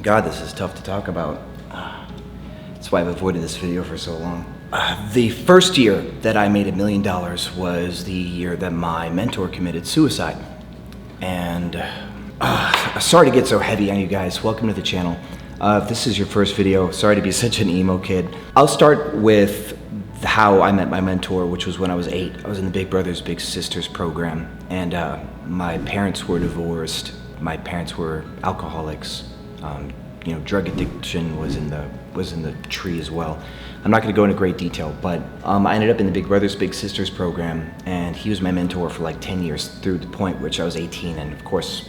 God, this is tough to talk about. That's why I've avoided this video for so long. The first year that I made $1 million was the year that my mentor committed suicide. And sorry to get so heavy on you guys. Welcome to the channel. If this is your first video, sorry to be such an emo kid. I'll start with how I met my mentor, which was when I was 8. I was in the Big Brothers Big Sisters program, and my parents were divorced. My parents were alcoholics. Drug addiction was in the tree as well. I'm not going to go into great detail, but I ended up in the Big Brothers Big Sisters program, and he was my mentor for like 10 years through the point which I was 18. And of course,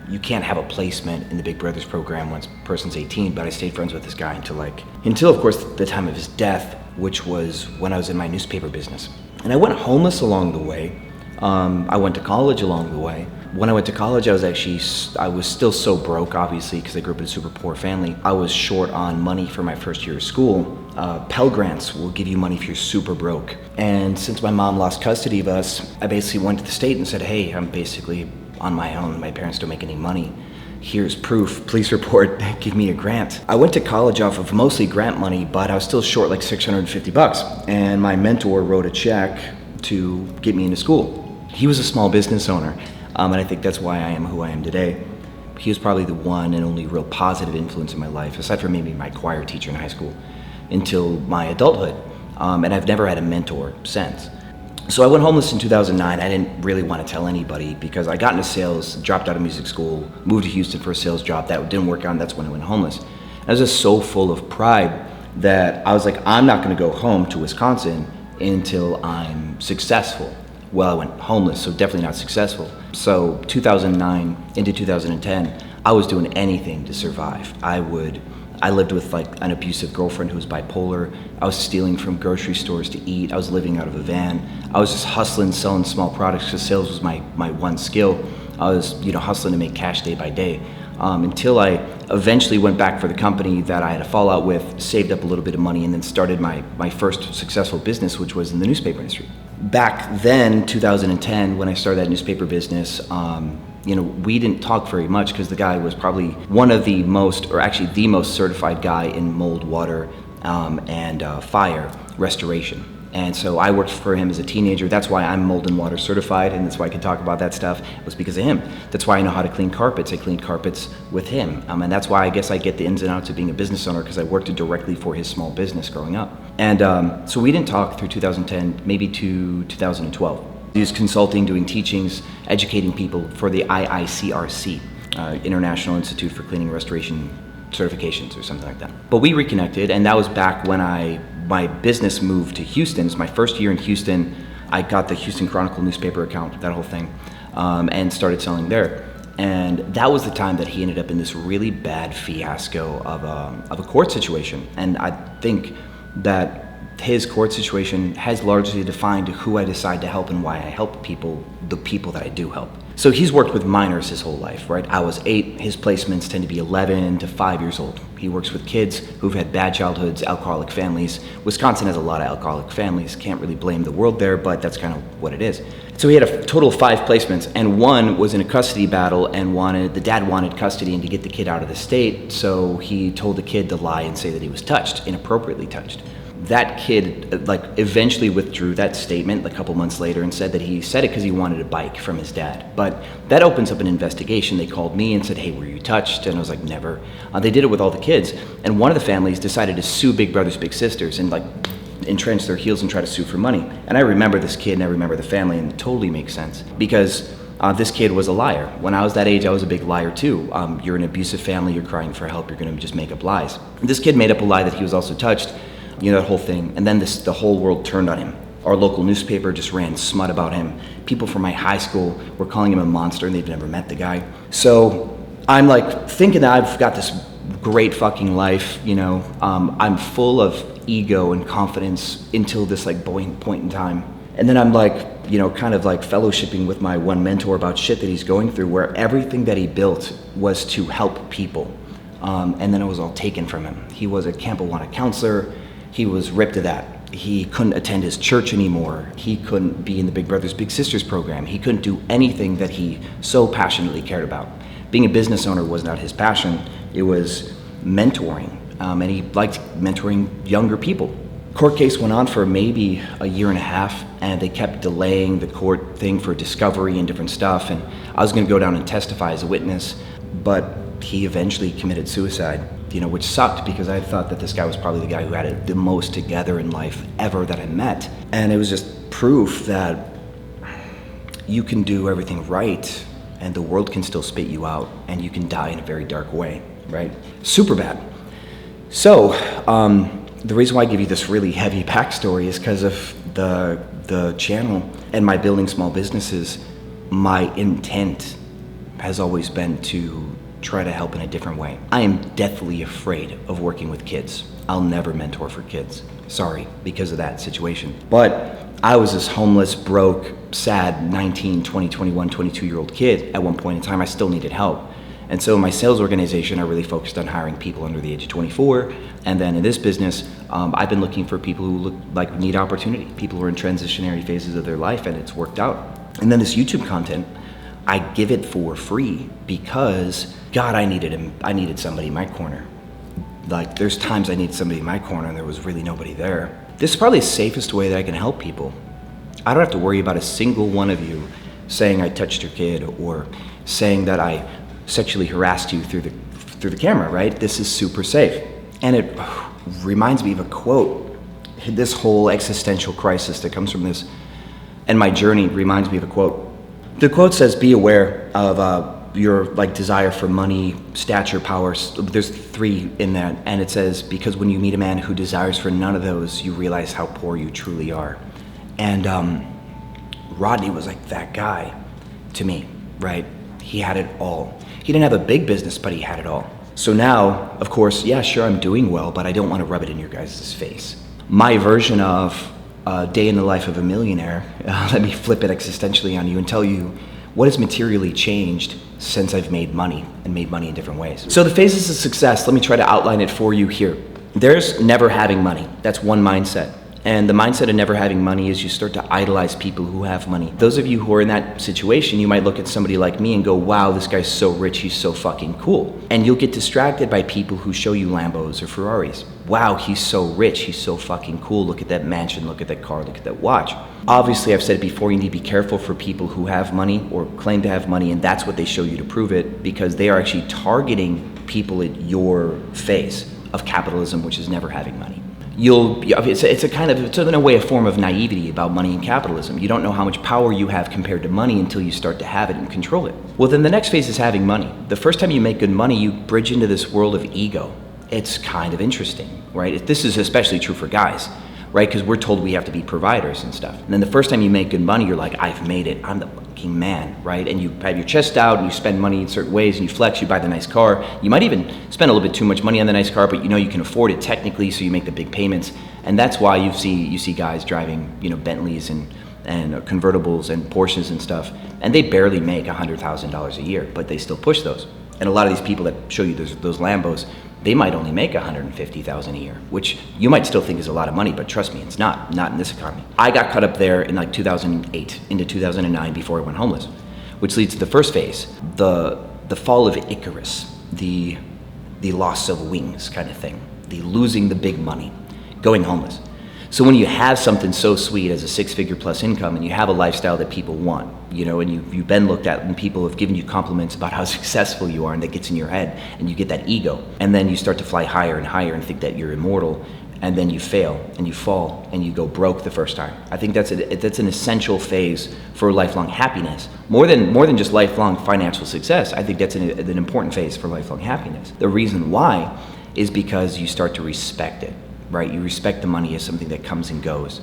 you can't have a placement in the Big Brothers program once a person's 18, but I stayed friends with this guy until of course the time of his death, which was when I was in my newspaper business. And I went homeless along the way. I went to college along the way. When I went to college, I was still so broke, obviously, because I grew up in a super poor family. I was short on money for my first year of school. Pell Grants will give you money if you're super broke. And since my mom lost custody of us, I basically went to the state and said, hey, I'm basically on my own. My parents don't make any money. Here's proof, police report, give me a grant. I went to college off of mostly grant money, but I was still short like $650. And my mentor wrote a check to get me into school. He was a small business owner. And I think that's why I am who I am today. He was probably the one and only real positive influence in my life, aside from maybe my choir teacher in high school, until my adulthood. And I've never had a mentor since. So I went homeless in 2009. I didn't really want to tell anybody because I got into sales, dropped out of music school, moved to Houston for a sales job. That didn't work out, and that's when I went homeless. I was just so full of pride that I was like, I'm not going to go home to Wisconsin until I'm successful. Well, I went homeless, so definitely not successful. So 2009 into 2010, I was doing anything to survive. I lived with like an abusive girlfriend who was bipolar. I was stealing from grocery stores to eat. I was living out of a van. I was just hustling, selling small products because sales was my one skill. I was hustling to make cash day by day until I eventually went back for the company that I had a fallout with, saved up a little bit of money, and then started my first successful business, which was in the newspaper industry. Back then, 2010, when I started that newspaper business, we didn't talk very much because the guy was probably one of the most, or actually the most certified guy in mold, water, and fire restoration. And so I worked for him as a teenager. That's why I'm mold and water certified, and that's why I can talk about that stuff. It was because of him. That's why I know how to clean carpets. I cleaned carpets with him. And that's why I guess I get the ins and outs of being a business owner, because I worked directly for his small business growing up. And so we didn't talk through 2010, maybe to 2012. He was consulting, doing teachings, educating people for the IICRC, International Institute for Cleaning and Restoration certifications or something like that. But we reconnected, and that was back when my business moved to Houston. It was my first year in Houston. I got the Houston Chronicle newspaper account, that whole thing, and started selling there. And that was the time that he ended up in this really bad fiasco of a court situation. And I think that his court situation has largely defined who I decide to help and why I help people, the people that I do help. So he's worked with minors his whole life, right? I was 8, his placements tend to be 11 to 5 years old. He works with kids who've had bad childhoods, alcoholic families. Wisconsin has a lot of alcoholic families. Can't really blame the world there, but that's kind of what it is. So he had a total of 5 placements, and one was in a custody battle, and the dad wanted custody and to get the kid out of the state, so he told the kid to lie and say that he was touched, inappropriately touched. That kid eventually withdrew that statement a couple months later and said that he said it because he wanted a bike from his dad. But that opens up an investigation. They called me and said, hey, were you touched? And I was like, never. They did it with all the kids. And one of the families decided to sue Big Brothers Big Sisters and entrench their heels and try to sue for money. And I remember this kid and I remember the family, and it totally makes sense because this kid was a liar. When I was that age, I was a big liar too. You're an abusive family, you're crying for help, you're gonna just make up lies. This kid made up a lie that he was also touched. That whole thing. And then the whole world turned on him. Our local newspaper just ran smut about him. People from my high school were calling him a monster, and they've never met the guy. So I'm thinking that I've got this great fucking life, I'm full of ego and confidence until this buoyant point in time. And then I'm kind of fellowshipping with my one mentor about shit that he's going through, where everything that he built was to help people. And then it was all taken from him. He was a Camp Awana counselor. He was ripped of that. He couldn't attend his church anymore. He couldn't be in the Big Brothers Big Sisters program. He couldn't do anything that he so passionately cared about Being a business owner was not his passion. It was mentoring, and he liked mentoring younger people. Court case went on for maybe a year and a half, and they kept delaying the court thing for discovery and different stuff, and I was going to go down and testify as a witness, but he eventually committed suicide, which sucked because I thought that this guy was probably the guy who had it the most together in life ever that I met. And it was just proof that you can do everything right and the world can still spit you out and you can die in a very dark way, right? Super bad. So, the reason why I give you this really heavy backstory is because of the channel and my building small businesses. My intent has always been to try to help in a different way. I am deathly afraid of working with kids. I'll never mentor for kids. Sorry, because of that situation. But I was this homeless, broke, sad 19, 20, 21, 22-year-old kid at one point in time. I still needed help. And so in my sales organization, I really focused on hiring people under the age of 24. And then in this business, I've been looking for people who look like need opportunity, people who are in transitionary phases of their life, and it's worked out. And then this YouTube content, I give it for free because, God, I needed somebody in my corner. Like, there's times I need somebody in my corner and there was really nobody there. This is probably the safest way that I can help people. I don't have to worry about a single one of you saying I touched your kid or saying that I sexually harassed you through the camera, right? This is super safe. And it reminds me of a quote. This whole existential crisis that comes from this and my journey reminds me of a quote. The quote says, be aware of your desire for money, stature, power. There's 3 in that. And it says, because when you meet a man who desires for none of those, you realize how poor you truly are. And Rodney was like that guy to me, right? He had it all. He didn't have a big business, but he had it all. So now, of course, yeah, sure, I'm doing well, but I don't want to rub it in your guys' face. My version of day in the life of a millionaire, let me flip it existentially on you and tell you what has materially changed since I've made money and made money in different ways. So the phases of success, let me try to outline it for you here. There's never having money. That's one mindset. And the mindset of never having money is you start to idolize people who have money. Those of you who are in that situation, you might look at somebody like me and go, wow, this guy's so rich, he's so fucking cool. And you'll get distracted by people who show you Lambos or Ferraris. Wow, he's so rich, he's so fucking cool. Look at that mansion, look at that car, look at that watch. Obviously, I've said it before, you need to be careful for people who have money or claim to have money, and that's what they show you to prove it, because they are actually targeting people at your face of capitalism, which is never having money. It's in a way a form of naivety about money and capitalism. You don't know how much power you have compared to money until you start to have it and control it. Well, then the next phase is having money. The first time you make good money, you bridge into this world of ego. It's kind of interesting, right? This is especially true for guys, right? Because we're told we have to be providers and stuff. And then the first time you make good money, you're like, I've made it. I'm the fucking man, right? And you have your chest out and you spend money in certain ways and you flex, you buy the nice car. You might even spend a little bit too much money on the nice car, but you know you can afford it technically, so you make the big payments. And that's why you see guys driving, Bentleys and convertibles and Porsches and stuff, and they barely make $100,000 a year, but they still push those. And a lot of these people that show you those Lambos, they might only make $150,000 a year, which you might still think is a lot of money, but trust me, it's not in this economy. I got caught up there in 2008 into 2009 before I went homeless, which leads to the first phase, the fall of Icarus, the loss of wings kind of thing, the losing the big money, going homeless. So when you have something so sweet as a 6-figure plus income and you have a lifestyle that people want, and you've been looked at and people have given you compliments about how successful you are, and that gets in your head and you get that ego, and then you start to fly higher and higher and think that you're immortal, and then you fail and you fall and you go broke the first time. I think that's an essential phase for lifelong happiness. More than just lifelong financial success, I think that's an important phase for lifelong happiness. The reason why is because you start to respect it. Right, you respect the money as something that comes and goes.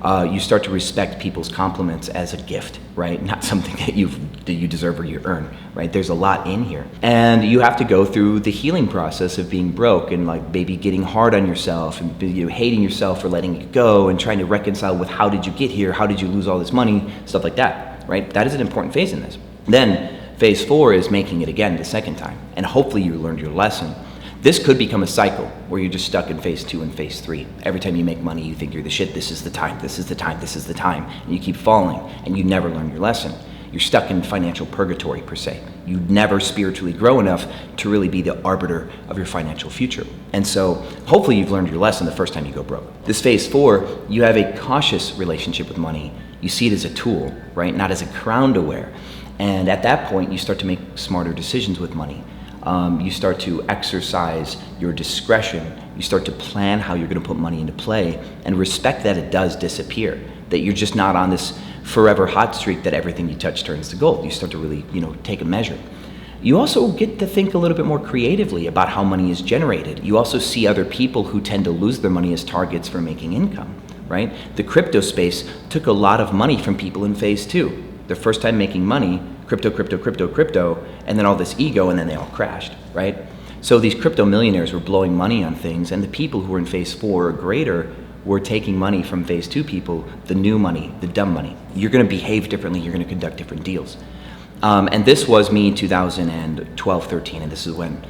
You start to respect people's compliments as a gift, right? Not something that you deserve or you earn, right? There's a lot in here. And you have to go through the healing process of being broke and maybe getting hard on yourself and hating yourself for letting it go and trying to reconcile with how did you get here? How did you lose all this money? Stuff like that, right? That is an important phase in this. Then phase 4 is making it again the second time. And hopefully you learned your lesson. This could become a cycle where you're just stuck in phase 2 and phase 3. Every time you make money, you think you're the shit. This is the time, this is the time, this is the time. And you keep falling and you never learn your lesson. You're stuck in financial purgatory per se. You never spiritually grow enough to really be the arbiter of your financial future. And so hopefully you've learned your lesson the first time you go broke. This phase 4, you have a cautious relationship with money. You see it as a tool, right? Not as a crown to wear. And at that point, you start to make smarter decisions with money. You start to exercise your discretion. You start to plan how you're going to put money into play and respect that it does disappear, that you're just not on this forever hot streak that everything you touch turns to gold. You start to really, take a measure. You also get to think a little bit more creatively about how money is generated. You also see other people who tend to lose their money as targets for making income, right? The crypto space took a lot of money from people in phase 2. Their first time making money, crypto, and then all this ego, and then they all crashed, right? So these crypto millionaires were blowing money on things, and the people who were in phase 4 or greater were taking money from phase 2 people, the new money, the dumb money. You're gonna behave differently, you're gonna conduct different deals. And this was me in 2012, 13, and this is when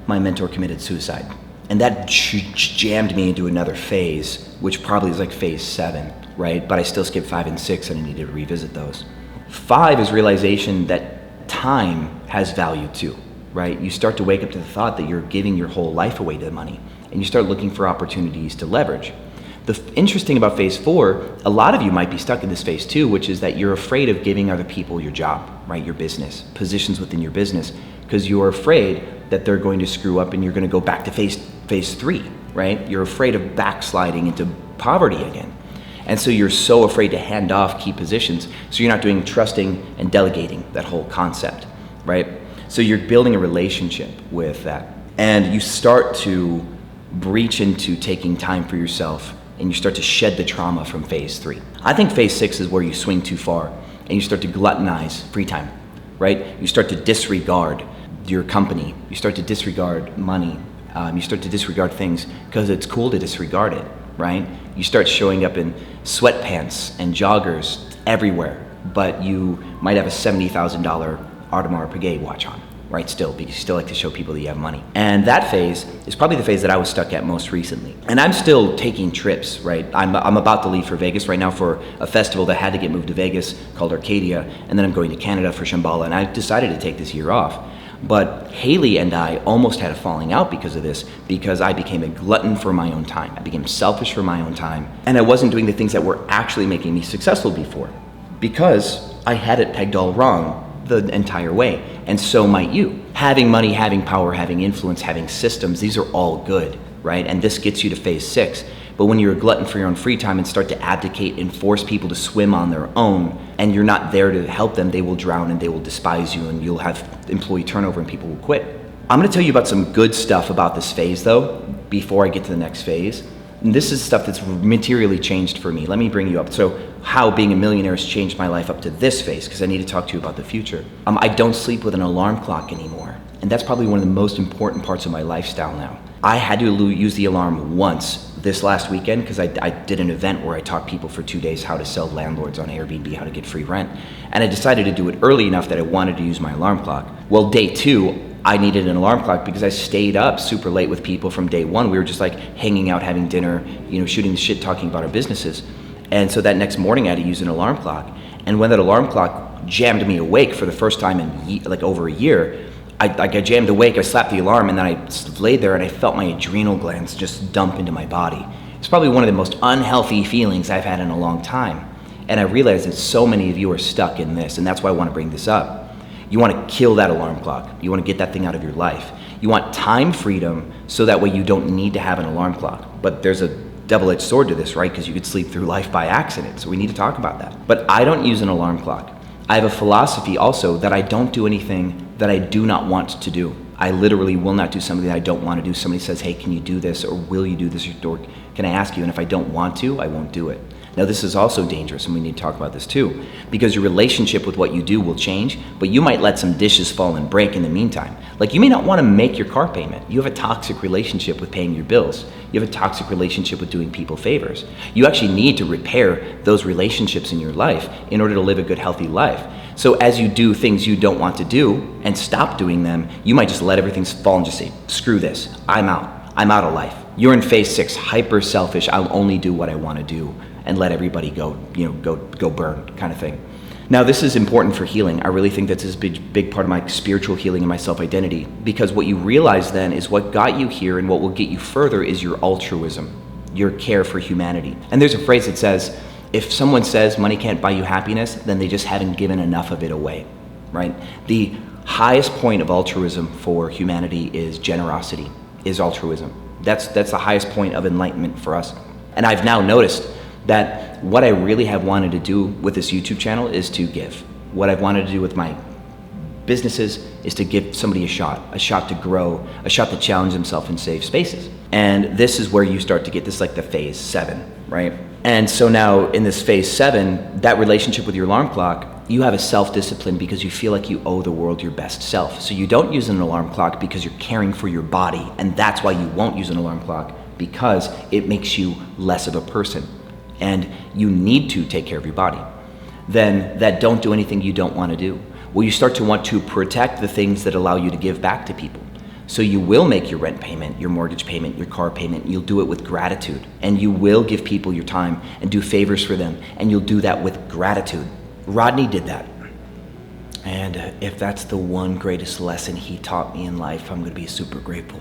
my mentor committed suicide. And that jammed me into another phase, which probably is like phase 7, right? But I still skipped 5 and 6, and I need to revisit those. 5 is realization that time has value too, right? You start to wake up to the thought that you're giving your whole life away to the money, and you start looking for opportunities to leverage. The interesting about phase 4, a lot of you might be stuck in this phase 2, which is that you're afraid of giving other people your job, right? Your business, positions within your business, because you're afraid that they're going to screw up and you're going to go back to phase 3, right? You're afraid of backsliding into poverty again. And so you're so afraid to hand off key positions, so you're not doing trusting and delegating, that whole concept, right? So you're building a relationship with that. And you start to breach into taking time for yourself, and you start to shed the trauma from phase 3. I think phase 6 is where you swing too far, and you start to gluttonize free time, right? You start to disregard your company. You start to disregard money. You start to disregard things because it's cool to disregard it, right? You start showing up in sweatpants and joggers everywhere, but you might have a $70,000 Audemars Piguet watch on, right? Still, because you still like to show people that you have money. And that phase is probably the phase that I was stuck at most recently. And I'm still taking trips, right? I'm about to leave for Vegas right now for a festival that had to get moved to Vegas called Arcadia, and then I'm going to Canada for Shambhala, and I decided to take this year off. But Haley and I almost had a falling out because of this, because I became a glutton for my own time. I became selfish for my own time, and I wasn't doing the things that were actually making me successful before, because I had it pegged all wrong the entire way, and so might you. Having money, having power, having influence, having systems, these are all good, right? And this gets you to phase 6. But when you're a glutton for your own free time and start to abdicate and force people to swim on their own, and you're not there to help them, they will drown and they will despise you, and you'll have employee turnover and people will quit. I'm gonna tell you about some good stuff about this phase though, before I get to the next phase. And this is stuff that's materially changed for me. Let me bring you up. So how being a millionaire has changed my life up to this phase, because I need to talk to you about the future. I don't sleep with an alarm clock anymore. And that's probably one of the most important parts of my lifestyle now. I had to use the alarm once this last weekend because I did an event where I taught people for 2 days how to sell landlords on Airbnb, how to get free rent. And I decided to do it early enough that I wanted to use my alarm clock. Well, day 2, I needed an alarm clock because I stayed up super late with people from day 1. We were just like hanging out, having dinner, shooting the shit, talking about our businesses. And so that next morning I had to use an alarm clock. And when that alarm clock jammed me awake for the first time in like over a year, I got jammed awake, I slapped the alarm, and then I laid there and I felt my adrenal glands just dump into my body. It's probably one of the most unhealthy feelings I've had in a long time. And I realized that so many of you are stuck in this, and that's why I want to bring this up. You want to kill that alarm clock. You want to get that thing out of your life. You want time freedom so that way you don't need to have an alarm clock. But there's a double-edged sword to this, right? Because you could sleep through life by accident, so we need to talk about that. But I don't use an alarm clock. I have a philosophy also that I don't do anything that I do not want to do. I literally will not do something that I don't want to do. Somebody says, hey, can you do this? Or will you do this? Or can I ask you? And if I don't want to, I won't do it. Now, this is also dangerous, and we need to talk about this too, because your relationship with what you do will change, but you might let some dishes fall and break in the meantime. Like, you may not want to make your car payment. You have a toxic relationship with paying your bills. You have a toxic relationship with doing people favors. You actually need to repair those relationships in your life in order to live a good, healthy life. So as you do things you don't want to do and stop doing them, you might just let everything fall and just say, screw this, I'm out. I'm out of life. You're in phase 6, hyper selfish. I'll only do what I want to do and let everybody go, go burn kind of thing. Now, this is important for healing. I really think that's a big part of my spiritual healing and my self-identity, because what you realize then is what got you here and what will get you further is your altruism, your care for humanity. And there's a phrase that says, if someone says money can't buy you happiness, then they just haven't given enough of it away, right? The highest point of altruism for humanity is generosity, is altruism. That's the highest point of enlightenment for us. And I've now noticed that what I really have wanted to do with this YouTube channel is to give. What I've wanted to do with my businesses is to give somebody a shot to grow, a shot to challenge themselves in safe spaces. And this is where you start to get this, like the phase 7, right? And so now in this phase 7, that relationship with your alarm clock, you have a self-discipline because you feel like you owe the world your best self. So you don't use an alarm clock because you're caring for your body, and that's why you won't use an alarm clock, because it makes you less of a person. And you need to take care of your body. Then that don't do anything you don't want to do. Well, you start to want to protect the things that allow you to give back to people. So you will make your rent payment, your mortgage payment, your car payment. You'll do it with gratitude. And you will give people your time and do favors for them. And you'll do that with gratitude. Rodney did that. And if that's the one greatest lesson he taught me in life, I'm going to be super grateful.